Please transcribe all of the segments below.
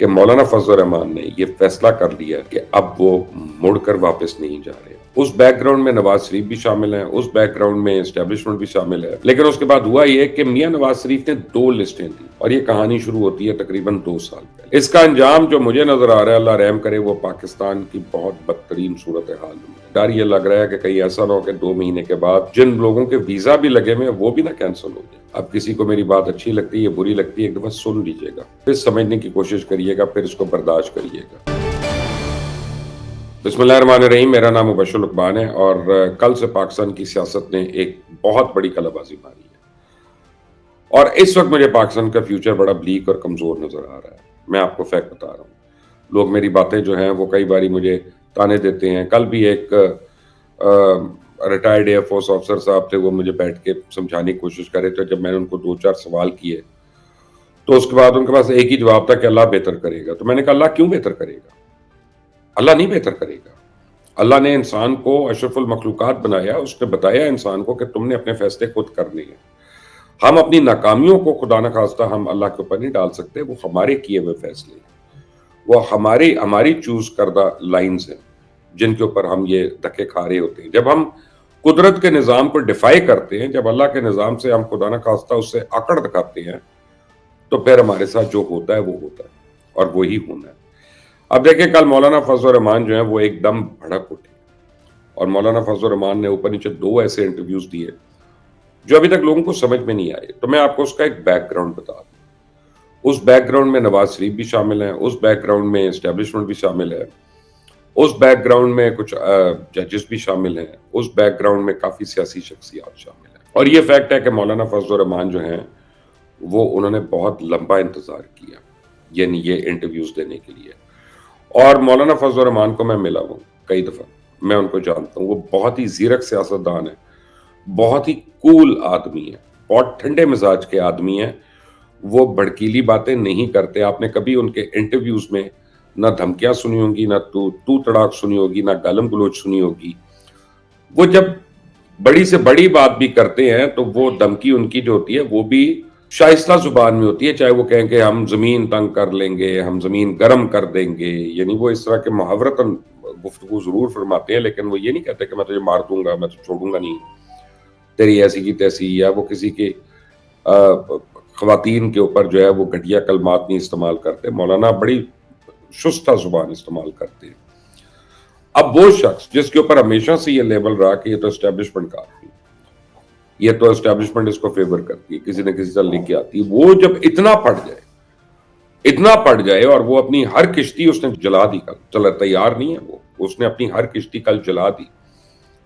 کہ مولانا فضل الرحمان نے یہ فیصلہ کر لیا کہ اب وہ مڑ کر واپس نہیں جا رہے. اس بیک گراؤنڈ میں نواز شریف بھی شامل ہیں, اس بیک گراؤنڈ میں اسٹیبلشمنٹ بھی شامل ہے, لیکن اس کے بعد ہوا یہ کہ میاں نواز شریف نے 2 لسٹیں دی اور یہ کہانی شروع ہوتی ہے تقریباً 2 سال پہلے. اس کا انجام جو مجھے نظر آ رہا ہے, اللہ رحم کرے, وہ پاکستان کی بہت بدترین صورتحال میں. ڈر یہ لگ رہا ہے کہ کہیں ایسا نہ ہو کہ 2 مہینے کے بعد جن لوگوں کے ویزا بھی لگے ہوئے وہ بھی نہ کینسل ہو جائے. اب کسی کو میری بات اچھی لگتی ہے, بری لگتی ہے, ایک دفعہ سن لیجیے گا, پھر سمجھنے کی کوشش کریے گا, پھر اس کو برداشت کریے گا. بسم اللہ الرحمن الرحیم. میرا نام مبشر لقمان ہے اور کل سے پاکستان کی سیاست نے ایک بہت بڑی کلہ بازی ماری ہے اور اس وقت مجھے پاکستان کا فیوچر بڑا بلیک اور کمزور نظر آ رہا ہے. میں آپ کو فیکٹ بتا رہا ہوں. لوگ میری باتیں جو ہیں وہ کئی باری مجھے تانے دیتے ہیں. کل بھی ایک ریٹائرڈ ایئر فورس آفیسر صاحب تھے, وہ مجھے بیٹھ کے سمجھانے کی کوشش کر رہے تھے. جب میں نے ان کو 2-4 سوال کیے تو اس کے بعد ان کے پاس ایک ہی جواب تھا کہ اللہ بہتر کرے گا. تو میں نے کہا اللہ کیوں بہتر کرے گا؟ اللہ نہیں بہتر کرے گا. اللہ نے انسان کو اشرف المخلوقات بنایا, اس نے بتایا انسان کو کہ تم نے اپنے فیصلے خود کرنے ہیں. ہم اپنی ناکامیوں کو خدا نہ خواستہ ہم اللہ کے اوپر نہیں ڈال سکتے, وہ ہمارے کیے ہوئے فیصلے ہیں, وہ ہماری چوز کردہ لائنز ہیں جن کے اوپر ہم یہ دھکے کھا رہے ہوتے ہیں. جب ہم قدرت کے نظام کو ڈیفائی کرتے ہیں, جب اللہ کے نظام سے ہم خدا نہ خواستہ اس سے اکڑ دکھاتے ہیں, تو پھر ہمارے ساتھ جو ہوتا ہے وہ ہوتا ہے اور وہی ہونا ہے. اب دیکھیں, کل مولانا فضل الرحمان جو ہیں وہ ایک دم بھڑک اٹھے اور مولانا فضل الرحمان نے اوپر نیچے 2 ایسے انٹرویوز دیے جو ابھی تک لوگوں کو سمجھ میں نہیں آئے. تو میں آپ کو اس کا ایک بیک گراؤنڈ بتا دوں. اس بیک گراؤنڈ میں نواز شریف بھی شامل ہیں, اس بیک گراؤنڈ میں اسٹیبلشمنٹ بھی شامل ہے, اس بیک گراؤنڈ میں کچھ ججز بھی شامل ہیں, اس بیک گراؤنڈ میں کافی سیاسی شخصیات شامل ہیں. اور یہ فیکٹ ہے کہ مولانا فضل الرحمان جو ہیں وہ انہوں نے بہت لمبا انتظار کیا, یعنی یہ انٹرویوز دینے کے لیے. اور مولانا فضل الرحمان کو میں ملا ہوں کئی دفعہ, میں ان کو جانتا ہوں. وہ بہت ہی زیرک سیاستدان ہیں, بہت ہی کول آدمی ہیں, بہت ٹھنڈے مزاج کے آدمی ہیں. وہ بھڑکیلی باتیں نہیں کرتے. آپ نے کبھی ان کے انٹرویوز میں نہ دھمکیاں سنی ہوں گی, نہ تو تڑاک سنی ہوگی, نہ گالم گلوچ سنی ہوگی. وہ جب بڑی سے بڑی بات بھی کرتے ہیں تو وہ دھمکی ان کی جو ہوتی ہے وہ بھی شائستہ زبان میں ہوتی ہے, چاہے وہ کہیں کہ ہم زمین تنگ کر لیں گے, ہم زمین گرم کر دیں گے. یعنی وہ اس طرح کے محاورتاً گفتگو ضرور فرماتے ہیں, لیکن وہ یہ نہیں کہتے کہ میں تجھے مار دوں گا, میں تجھے چھوڑوں گا نہیں, تیری ایسی کی تیسی. یا وہ کسی کی خواتین کے اوپر جو ہے وہ گھٹیا کلمات نہیں استعمال کرتے. مولانا بڑی شستہ زبان استعمال کرتے ہیں. اب وہ شخص جس کے اوپر ہمیشہ سے یہ لیبل رہا کہ یہ تو اسٹیبلشمنٹ کا آدمی, یہ تو اسٹیبلشمنٹ اس کو فیور کرتی ہے, کسی نہ کسی طرح لے کے آتی ہے, وہ جب اتنا پڑ جائے اور وہ اپنی ہر کشتی اس نے جلا دی. چلا تیار نہیں ہے وہ, اس نے اپنی ہر کشتی کل جلا دی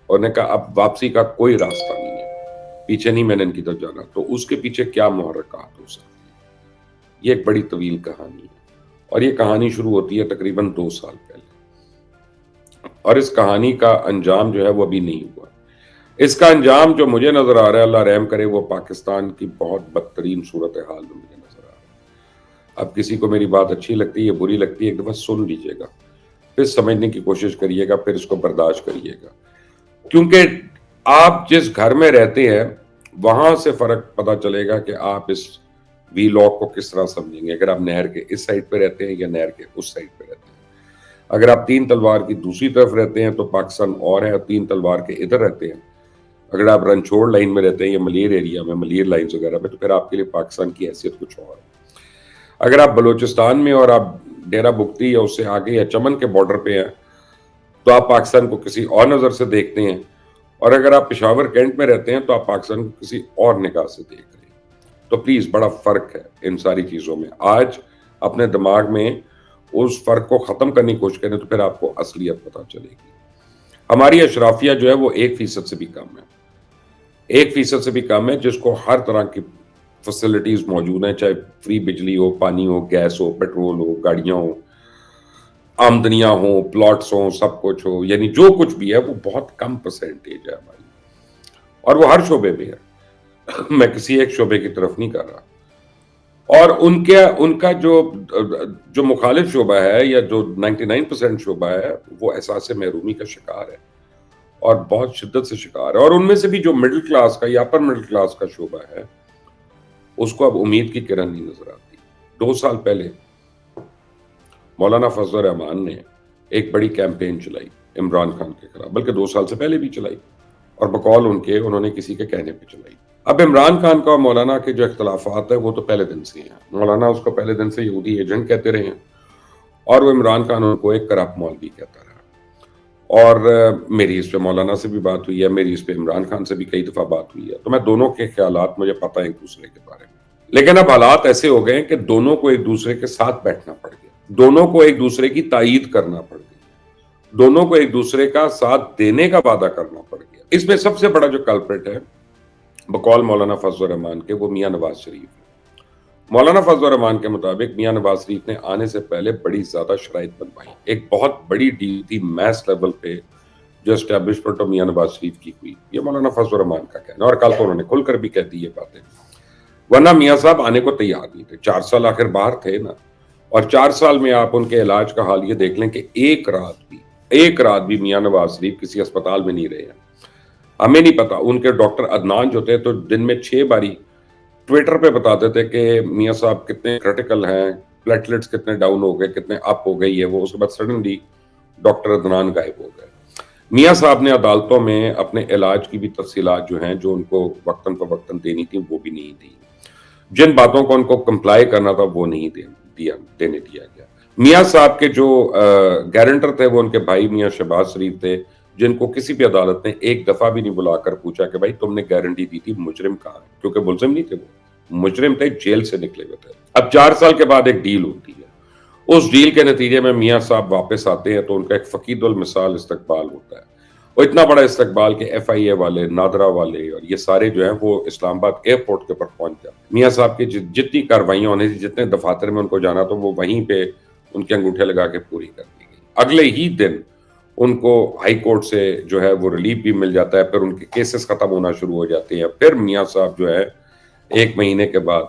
اور نے کہا اب واپسی کا کوئی راستہ نہیں ہے, پیچھے نہیں میں نے ان کی طرف جانا. تو اس کے پیچھے کیا محرکات ہو سکتی ہیں, یہ ایک بڑی طویل کہانی ہے اور یہ کہانی شروع ہوتی ہے تقریباً 2 سال پہلے, اور اس کہانی کا انجام جو ہے وہ ابھی نہیں ہوا. اس کا انجام جو مجھے نظر آ رہا ہے, اللہ رحم کرے, وہ پاکستان کی بہت بدترین صورتحال میں مجھے نظر آ رہا ہے. اب کسی کو میری بات اچھی لگتی ہے, بری لگتی ہے, ایک دفعہ سن لیجیے گا, پھر سمجھنے کی کوشش کریے گا, پھر اس کو برداشت کریے گا. کیونکہ آپ جس گھر میں رہتے ہیں وہاں سے فرق پتہ چلے گا کہ آپ اس وی لاک کو کس طرح سمجھیں گے. اگر آپ نہر کے اس سائڈ پہ رہتے ہیں یا نہر کے اس سائڈ پہ رہتے ہیں. اگر آپ 3 تلوار کی دوسری طرف رہتے ہیں تو پاکستان اور ہے, اور 3 تلوار کے ادھر رہتے ہیں. اگر آپ رنچوڑ لائن میں رہتے ہیں یا ملیر ایریا میں, ملیر لائنز وغیرہ میں, تو پھر آپ کے لیے پاکستان کی حیثیت کچھ اور ہے. اگر آپ بلوچستان میں اور آپ ڈیرہ بگٹی یا اس سے آگے یا چمن کے بارڈر پہ ہیں تو آپ پاکستان کو کسی اور نظر سے دیکھتے ہیں, اور اگر آپ پشاور کینٹ میں رہتے ہیں تو آپ پاکستان کو کسی اور نگاہ سے دیکھ رہے ہیں. تو پلیز بڑا فرق ہے ان ساری چیزوں میں. آج اپنے دماغ میں اس فرق کو ختم کرنے کی کوشش کریں تو پھر آپ کو اصلیت پتہ چلے گی. ہماری اشرافیہ جو ہے وہ 1% سے بھی کم ہے, 1% سے بھی کم ہے, جس کو ہر طرح کی فیسلٹیز موجود ہیں, چاہے فری بجلی ہو, پانی ہو, گیس ہو, پیٹرول ہو, گاڑیاں ہوں, آمدنیاں ہوں, پلاٹس ہوں, سب کچھ ہو. یعنی جو کچھ بھی ہے وہ بہت کم پرسنٹیج ہے ہماری, اور وہ ہر شعبے میں ہے. میں کسی ایک شعبے کی طرف نہیں کر رہا. اور ان کا جو مخالف شعبہ ہے یا جو 99% شعبہ ہے وہ احساس محرومی کا شکار ہے اور بہت شدت سے شکار ہے. اور ان میں سے بھی جو مڈل کلاس کا یا اپر مڈل کلاس کا شعبہ ہے اس کو اب امید کی کرن نہیں نظر آتی. 2 سال پہلے مولانا فضل الرحمان نے ایک بڑی کیمپین چلائی عمران خان کے خلاف، بلکہ 2 سال سے پہلے بھی چلائی، اور بقول ان کے انہوں نے کسی کے کہنے پہ چلائی۔ اب عمران خان کا اور مولانا کے جو اختلافات ہیں وہ تو پہلے دن سے ہیں، مولانا اس کو پہلے دن سے یہودی ایجنٹ کہتے رہے ہیں، اور وہ عمران خان ان کو ایک کرپٹ مولوی کہتا رہا۔ اور میری اس پہ مولانا سے بھی بات ہوئی ہے، میری اس پہ عمران خان سے بھی کئی دفعہ بات ہوئی ہے، تو میں دونوں کے خیالات مجھے پتہ ہے ایک دوسرے کے بارے میں، لیکن اب حالات ایسے ہو گئے ہیں کہ دونوں کو ایک دوسرے کے ساتھ بیٹھنا پڑ گیا، دونوں کو ایک دوسرے کی تائید کرنا پڑ گیا، دونوں کو ایک دوسرے کا ساتھ دینے کا وعدہ کرنا پڑ گیا۔ اس میں سب سے بڑا جو کلپریٹ ہے بقول مولانا فضل الرحمان کے، وہ میاں نواز شریف ہے۔ مولانا فضل الرحمان کے مطابق میاں نواز شریف نے آنے سے پہلے بڑی زیادہ شرائط بنوائی، ایک بہت بڑی ڈیل تھی میس لیول پہ جو اسٹیبلشمنٹ آف میاں نواز شریف کی ہوئی، یہ مولانا فضل الرحمان کا کہنا، اور کل تو انہوں نے کھل کر بھی کہہ دی یہ باتیں، ورنہ میاں صاحب آنے کو تیار نہیں تھے، 4 سال آخر باہر تھے نا، اور 4 سال میں آپ ان کے علاج کا حال یہ دیکھ لیں کہ ایک رات بھی میاں نواز شریف کسی اسپتال میں نہیں رہے ہیں۔ ہمیں نہیں پتا، ان کے ڈاکٹر عدنان جو تھے تو دن میں 6 باری ٹویٹر پہ بتاتے تھے کہ میاں صاحب کتنے کریٹیکل ہیں، پلیٹلیٹس کتنے ڈاؤن ہو گئے، کتنے اپ ہو گئی ہے وہ، اس کے بعد سڈنلی ڈاکٹر عدنان غائب ہو گئے۔ میاں صاحب نے عدالتوں میں اپنے علاج کی بھی تفصیلات جو ہیں جو ان کو وقتاً فوقتاً دینی تھی وہ بھی نہیں دی، جن باتوں کو ان کو کمپلائی کرنا تھا وہ نہیں دینے دیا گیا۔ میاں صاحب کے جو گارنٹر تھے وہ ان کے بھائی میاں شہباز شریف تھے، جن کو کسی بھی عدالت نے ایک دفعہ بھی نہیں بلا کر پوچھا کہ بھائی تم نے گارنٹی دی تھی مجرم کہاں ہے، کیونکہ ملزم نہیں تھے، وہ مجرم تھے، جیل سے نکلے ہوئے تھے۔ اب 4 سال کے بعد ایک ڈیل ہوتی ہے، اس ڈیل کے نتیجے میں میاں صاحب واپس آتے ہیں تو ان کا ایک فقید المثال استقبال ہوتا ہے، وہ اتنا بڑا استقبال کہ ایف آئی اے والے، نادرا والے اور یہ سارے جو ہیں وہ اسلام آباد ایئرپورٹ کے پر پہنچ جاتے ہیں۔ میاں صاحب کی جتنی کاروائیاں ہونے تھی، جتنے دفاتر میں ان کو جانا تو وہ وہیں پہ ان کے انگوٹھے لگا کے پوری کر دی گئی۔ اگلے ہی دن ان کو ہائی کورٹ سے جو ہے وہ ریلیف بھی مل جاتا ہے، پھر ان کے کیسز ختم ہونا شروع ہو جاتے ہیں، پھر میاں صاحب جو ہے 1 مہینے کے بعد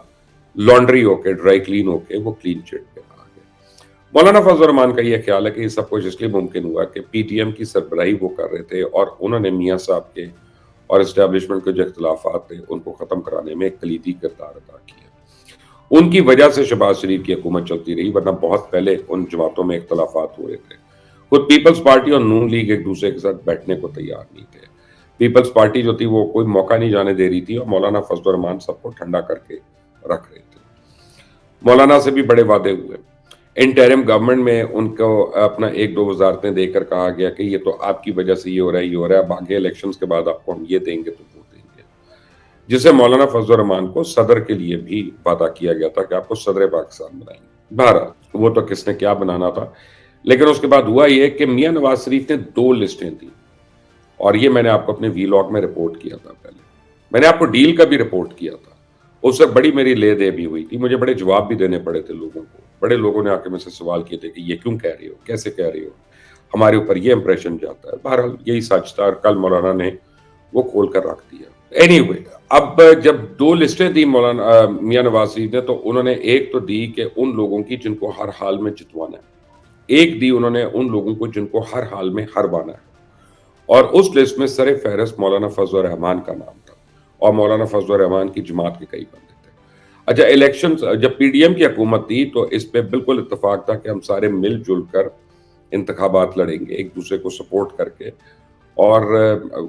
لانڈری ہو کے، ڈرائی کلین ہو کے وہ کلین چٹ پہ آ گئے۔ مولانا فضل الرحمان کا یہ خیال ہے کہ یہ سب کچھ اس لیے ممکن ہوا کہ پی ٹی ایم کی سربراہی وہ کر رہے تھے، اور انہوں نے میاں صاحب کے اور اسٹیبلشمنٹ کے جو اختلافات تھے ان کو ختم کرانے میں ایک کلیدی کردار ادا کیا۔ ان کی وجہ سے شہباز شریف کی حکومت چلتی رہی، ورنہ بہت پہلے ان جماعتوں میں اختلافات ہو رہے تھے۔ خود پیپلز پارٹی اور نون لیگ ایک دوسرے کے ساتھ بیٹھنے کو تیار نہیں تھے۔ پیپلز پارٹی جو تھی وہ کوئی موقع نہیں جانے دے رہی تھی، اور مولانا فضل الرحمان سب کو ٹھنڈا کر کے رکھ رہے تھے۔ مولانا سے بھی بڑے وعدے ہوئے، انٹرم گورنمنٹ میں ان کو اپنا 1-2 وزارتیں دے کر کہا گیا کہ یہ تو آپ کی وجہ سے یہ ہو رہا ہے، اب آگے الیکشنز کے بعد آپ کو ہم یہ دیں گے تو وہ دیں گے، جسے مولانا فضل الرحمان کو صدر کے لیے بھی وعدہ کیا گیا تھا کہ آپ کو صدر پاکستان بنائیں گے۔ بہرحال وہ تو کس نے کیا بنانا تھا، لیکن اس کے بعد ہوا یہ کہ میاں نواز شریف نے 2 لسٹیں تھیں، اور یہ میں نے آپ کو اپنے ویلاگ میں رپورٹ کیا تھا، پہلے میں نے آپ کو ڈیل کا بھی رپورٹ کیا تھا، اس سے بڑی میری لے دے بھی ہوئی تھی، مجھے بڑے جواب بھی دینے پڑے تھے لوگوں کو، بڑے لوگوں نے آ کے مجھ سے سوال کیے تھے کہ یہ کیوں کہہ رہے ہو، کیسے کہہ رہے ہو، ہمارے اوپر یہ امپریشن جاتا ہے۔ بہرحال یہی سچ تھا، اور کل مولانا نے وہ کھول کر رکھ دیا۔ اینی وے، اب جب 2 لسٹیں دی مولانا میاں نواز شریف نے، تو انہوں نے ایک تو دی کہ ان لوگوں کی جن کو ہر حال میں جتوانا ہے، ایک دی انہوں نے ان لوگوں کو جن کو ہر حال میں ہروانا ہے، اور اس لسٹ میں سر فہرست مولانا فضل الرحمان کا نام تھا، اور مولانا فضل الرحمان کی جماعت کے کئی بندے تھے۔ اچھا، الیکشن جب پی ڈی ایم کی حکومت تھی تو اس پہ بالکل اتفاق تھا کہ ہم سارے مل جل کر انتخابات لڑیں گے، ایک دوسرے کو سپورٹ کر کے، اور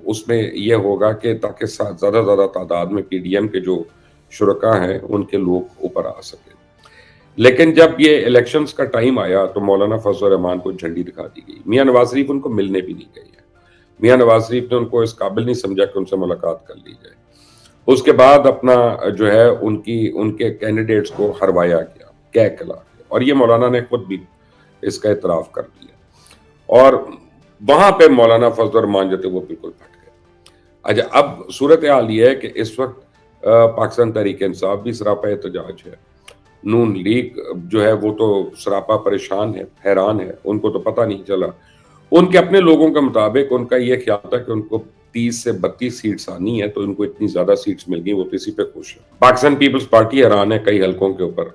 اس میں یہ ہوگا کہ تاکہ زیادہ زیادہ تعداد میں پی ڈی ایم کے جو شرکاء ہیں ان کے لوگ اوپر آ سکیں۔ لیکن جب یہ الیکشنز کا ٹائم آیا تو مولانا فضل الرحمان کو جھنڈی دکھا دی گئی، میاں نواز شریف ان کو ملنے بھی نہیں گئے ہیں، میاں نواز شریف نے ان کو اس قابل نہیں سمجھا کہ ان سے ملاقات کر لی جائے۔ اس کے بعد اپنا جو ہے ان کے کینڈیڈیٹس کو ہروایا گیا، کہہ کلا کے، اور یہ مولانا نے خود بھی اس کا اعتراف کر دیا، اور وہاں پہ مولانا فضل الرحمان جو تھے وہ بالکل پھٹ گئے۔ اچھا، اب صورتحال یہ ہے کہ اس وقت پاکستان تحریک انصاف بھی سراپا احتجاج ہے، نون لیگ جو ہے وہ تو سراپا پریشان ہے، حیران ہے، ان کو تو پتہ نہیں چلا۔ ان کے اپنے لوگوں کے مطابق ان کا یہ خیال تھا کہ ان کو 30 سے 32 سیٹس آنی ہے، تو ان کو اتنی زیادہ سیٹس مل گئی، وہ تو اسی پہ خوش ہے۔ پاکستان پیپلز پارٹی حیران ہے کئی حلقوں کے اوپر،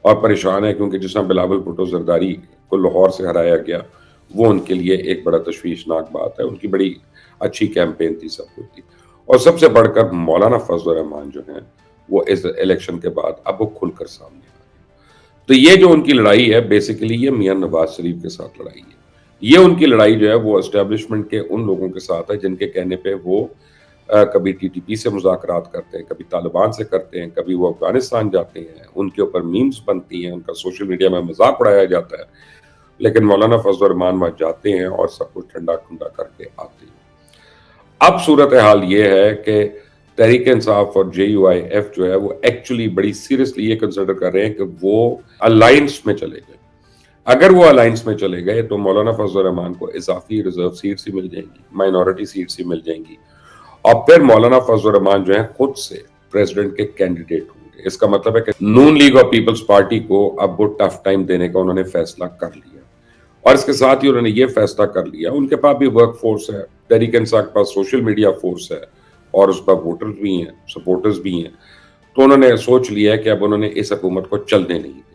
اور پریشان ہے، کیونکہ جس طرح بلاول بھٹو زرداری کو لاہور سے ہرایا گیا، وہ ان کے لیے ایک بڑا تشویشناک بات ہے۔ ان کی بڑی اچھی کیمپین تھی، سب کچھ تھی، اور سب سے بڑھ کر مولانا فضل الرحمان جو ہیں وہ اس الیکشن کے بعد اب وہ کھل کر سامنے آ گئے۔ تو یہ جو ان کی لڑائی ہے بیسیکلی یہ میاں نواز شریف کے ساتھ لڑائی ہے. یہ ان کی لڑائی جو ہے وہ اسٹیبلشمنٹ کے ان لوگوں کے ساتھ ہے جن کے کہنے پہ وہ کبھی ٹی ٹی پی سے مذاکرات کرتے ہیں, کبھی طالبان سے کرتے ہیں, کبھی وہ افغانستان جاتے ہیں, ان کے اوپر میمز بنتی ہیں, ان کا سوشل میڈیا میں مذاق اڑایا جاتا ہے, لیکن مولانا فضل الرحمان وہاں جاتے ہیں اور سب کچھ ٹھنڈا ٹھنڈا کر کے آتے ہیں. اب صورتحال یہ ہے کہ تحریک انصاف اور جے یو آئی ایف جو ہے وہ ایکچولی بڑی سیریسلی یہ کنسیڈر کر رہے ہیں کہ وہ الائنس میں چلے گئے. اگر وہ الائنس میں چلے گئے تو مولانا فضل الرحمان کو اضافی ریزرو سیٹس ہی مل جائیں گی, مائنورٹی سیٹس ہی مل جائیں گی, اور پھر مولانا فضل الرحمان جو ہیں خود سے پریزیڈنٹ کے کینڈیڈیٹ ہوں گے. اس کا مطلب ہے کہ نون لیگ اور پیپلز پارٹی کو اب وہ ٹف ٹائم دینے کا انہوں نے فیصلہ کر لیا, اور اس کے ساتھ ہی انہوں نے یہ فیصلہ کر لیا, ان کے پاس بھی ورک فورس ہے, تحریک انصاف کے پاس سوشل میڈیا فورس ہے, اور اس پر ووٹرز بھی ہیں, سپورٹرز بھی ہیں, تو انہوں نے سوچ لیا ہے کہ اب انہوں نے اس حکومت کو چلنے نہیں دینا.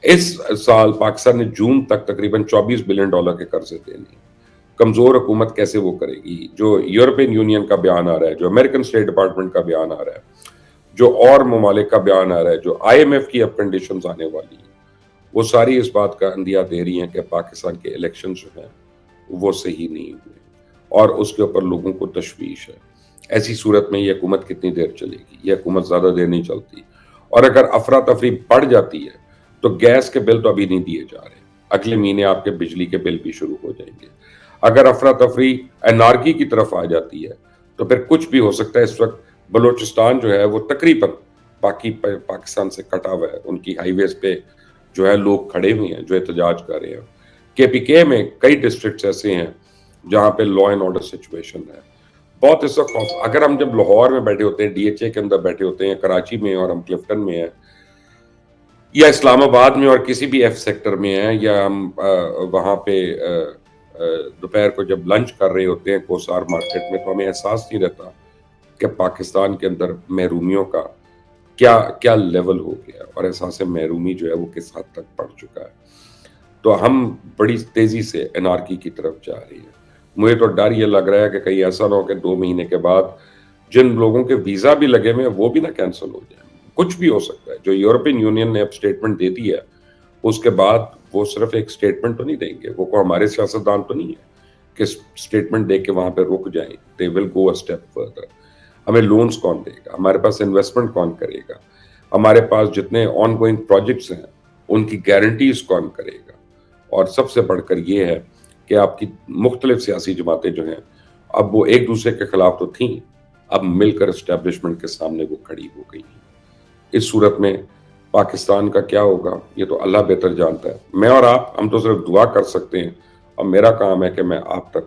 اس سال پاکستان نے جون تک تقریباً $24 بلین کے قرضے دینے. کمزور حکومت کیسے وہ کرے گی؟ جو یورپین یونین کا بیان آ رہا ہے, جو امریکن اسٹیٹ ڈپارٹمنٹ کا بیان آ رہا ہے, جو اور ممالک کا بیان آ رہا ہے, جو آئی ایم ایف کی اب کنڈیشنز آنے والی ہیں, وہ ساری اس بات کا اندیا دے رہی ہیں کہ پاکستان کے الیکشن جو ہیں وہ صحیح نہیں ہوئے, اور اس کے اوپر لوگوں کو تشویش ہے. ایسی صورت میں یہ حکومت کتنی دیر چلے گی؟ یہ حکومت زیادہ دیر نہیں چلتی, اور اگر افراتفری بڑھ جاتی ہے تو گیس کے بل تو ابھی نہیں دیے جا رہے, اگلے مہینے آپ کے بجلی کے بل بھی شروع ہو جائیں گے. اگر افراتفری انارکی کی طرف آ جاتی ہے تو پھر کچھ بھی ہو سکتا ہے. اس وقت بلوچستان جو ہے وہ تقریباً باقی پاکستان سے کٹا ہوا ہے, ان کی ہائی ویز پہ جو ہے لوگ کھڑے ہوئے ہیں جو احتجاج کر رہے ہیں. کے پی کے میں کئی ڈسٹرکٹس ایسے ہیں جہاں پہ لا اینڈ آرڈر سچویشن ہے بہت. اس وقت اگر ہم جب لاہور میں بیٹھے ہوتے ہیں, ڈی ایچ اے کے اندر بیٹھے ہوتے ہیں, کراچی میں اور ہم کلفٹن میں ہیں, یا اسلام آباد میں اور کسی بھی ایف سیکٹر میں ہیں, یا ہم وہاں پہ دوپہر کو جب لنچ کر رہے ہوتے ہیں کوسار مارکیٹ میں, تو ہمیں احساس نہیں رہتا کہ پاکستان کے اندر محرومیوں کا کیا کیا لیول ہو گیا, اور احساس محرومی جو ہے وہ کس حد تک بڑھ چکا ہے. تو ہم بڑی تیزی سے انارکی کی طرف جا رہی ہیں. مجھے تو ڈر یہ لگ رہا ہے کہ کہیں ایسا نہ ہو کہ 2 مہینے کے بعد جن لوگوں کے ویزا بھی لگے ہوئے ہیں وہ بھی نہ کینسل ہو جائیں. کچھ بھی ہو سکتا ہے. جو یورپین یونین نے اب اسٹیٹمنٹ دے دی ہے اس کے بعد وہ صرف ایک اسٹیٹمنٹ تو نہیں دیں گے, وہ ہمارے سیاستدان تو نہیں ہے کہ اسٹیٹمنٹ دے کے وہاں پہ رک جائیں. دے ول گو اے اسٹیپ فردر. ہمیں لونز کون دے گا, ہمارے پاس انویسٹمنٹ کون کرے گا, ہمارے پاس جتنے آن گوئنگ پروجیکٹس ہیں ان کی گارنٹیز کون کرے گا, اور سب سے بڑھ کر یہ ہے کہ آپ کی مختلف سیاسی جماعتیں جو ہیں اب وہ ایک دوسرے کے خلاف تو تھیں, اب مل کر اسٹیبلشمنٹ کے سامنے وہ کھڑی ہو گئی ہیں. اس صورت میں پاکستان کا کیا ہوگا یہ تو اللہ بہتر جانتا ہے. میں اور آپ ہم تو صرف دعا کر سکتے ہیں, اور میرا کام ہے کہ میں آپ تک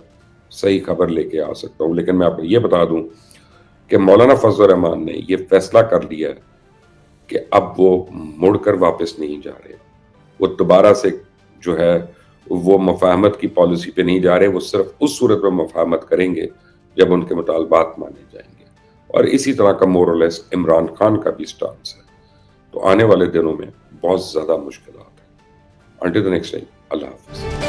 صحیح خبر لے کے آ سکتا ہوں. لیکن میں آپ کو یہ بتا دوں کہ مولانا فضل الرحمان نے یہ فیصلہ کر لیا ہے کہ اب وہ مڑ کر واپس نہیں جا رہے. وہ دوبارہ سے جو ہے وہ مفاہمت کی پالیسی پہ نہیں جا رہے, وہ صرف اس صورت میں مفاہمت کریں گے جب ان کے مطالبات مانے جائیں گے. اور اسی طرح کا مور اور لیس عمران خان کا بھی سٹانس ہے. تو آنے والے دنوں میں بہت زیادہ مشکلات ہیں. انٹل دی نیکسٹ ٹائم, اللہ حافظ.